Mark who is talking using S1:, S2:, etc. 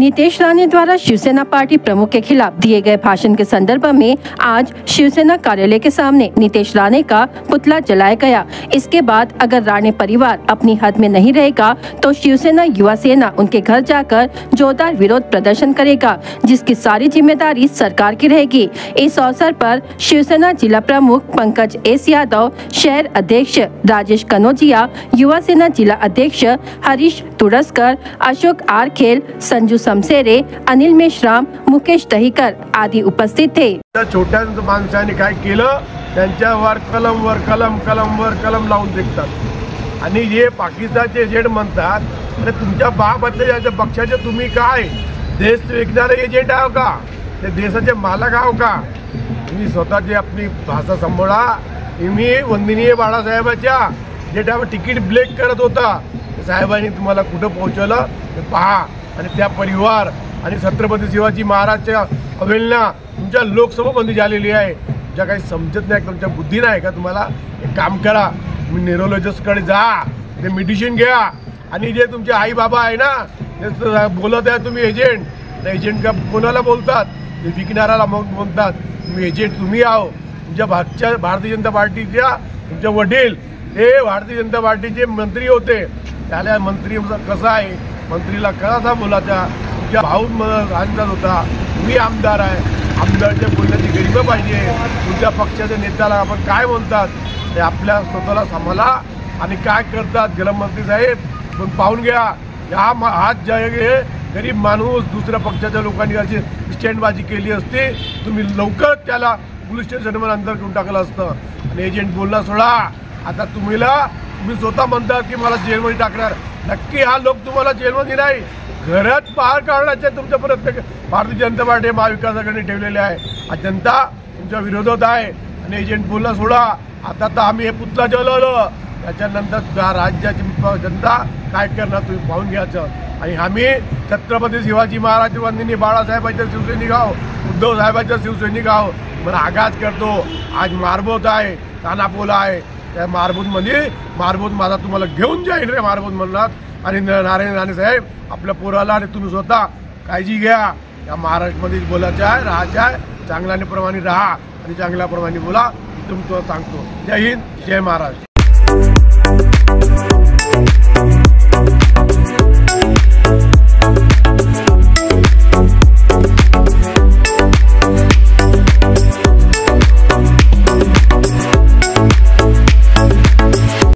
S1: नीतीश राणे द्वारा शिवसेना पार्टी प्रमुख के खिलाफ दिए गए भाषण के संदर्भ में आज शिवसेना कार्यालय के सामने नीतीश राणे का पुतला जलाया गया। इसके बाद अगर राणे परिवार अपनी हद में नहीं रहेगा तो शिवसेना युवा सेना उनके घर जाकर जोरदार विरोध प्रदर्शन करेगा, जिसकी सारी जिम्मेदारी सरकार की रहेगी। इस अवसर पर शिवसेना जिला प्रमुख पंकज एस यादव, शहर अध्यक्ष राजेश कनौजिया, युवा सेना जिला अध्यक्ष हरीश तुरस्कर, अशोक आर खेल, संजू समसेरे, अनिल मेश्राम, मुकेश दहीकर आदि उपस्थित थे।
S2: छोट्या माणसाने काय केलं, त्यांच्यावर कलमवर कलम लावून देतात आणि हे पाकिस्तानचे एजंट म्हणतात, तर तुमच्या बाबतले पक्षाचे तुम्ही काय देश विकणारे एजंट आहो का? ते देशाचे मालक आहो का? तुम्ही स्वतःची आपली भाषा सांभाळा। तुम्ही वंदनीय बाळासाहेबांच्या जे टाइम तिकीट ब्लॅक करत होता, साहेबांनी तुम्हाला कुठं पोहोचवलं ते पहा। आणि त्या परिवार आणि छत्रपती शिवाजी महाराजच्या अवहेलना तुमच्या लोकसभामध्ये झालेली आहे, ज्या काही समजत नाही, तुमच्या बुद्धी नाही का? तुम्हाला एक काम करा, तुम्ही न्यूरोलॉजिस्टकडे जा, ते मेडिसिन घ्या आणि जे तुमचे आई बाबा आहे ना, ते बोलत आहे तुम्ही एजंट का कोणाला बोलतात? ते विकणाऱ्याला बोलतात तुम्ही एजंट तुम्ही आहो। तुमच्या भारतीय जनता पार्टीच्या तुमचे वडील हे भारतीय जनता पार्टीचे मंत्री होते, त्याला मंत्री कसा आहे, मंत्रीला कसा बोलायचा? तुमच्या भाऊ राजनाथ होता, तुम्ही आमदार आहे, आमदारच्या बोलण्याची गरिमा पाहिजे। तुमच्या पक्षाच्या नेत्याला आपण काय म्हणतात ते आपल्या स्वतःला सांभाळा आणि काय करतात गृहमंत्री साहेब पण पाहून घ्या। हात जे गरीब माणूस दुसऱ्या पक्षाच्या लोकांनी अशी स्टँडबाजी केली असते, तुम्ही लवकर त्याला पोलीस स्टेशनवर अंदर करून टाकलं असतं। आणि एजंट बोलला सोडा, आता तुम्ही स्वतः म्हणतात की मला जेलमध्ये टाकणार, नक्की हा लोक तुम्हाला जेलमध्ये नाही घरात बाहेर काढण्याचे तुमच्या प्रत्येक भारतीय जनता पार्टी महाविकास आघाडीने ठेवलेले आहे। हा जनता तुमच्या विरोधात आहे आणि एजंट बोलला सोडा। आता तर आम्ही हे पुतळा जळवलं, त्याच्यानंतर राज्याची जनता काय करणार तुम्ही पाहून घ्यायचं। आणि आम्ही छत्रपती शिवाजी महाराज वंदनीय बाळासाहेबांच्या शिवसैनिक आहो, उद्धव साहेबांच्या शिवसैनिक आहो, पण आघात करतो। आज मारबोत आहे, तानापोला आहे, त्या मारबूत माझा तुम्हाला घेऊन जाईल रे मारबूत म्हणलात। आणि नारायण राणे साहेब आपल्या पोराला आणि तुम्ही स्वतः काळजी घ्या। या महाराष्ट्रामध्ये बोलायचं आहे, राहायचं आहे, चांगल्याप्रमाणे राहा आणि चांगल्याप्रमाणे बोला, तुम्हाला सांगतो। जय हिंद, जय महाराष्ट्र।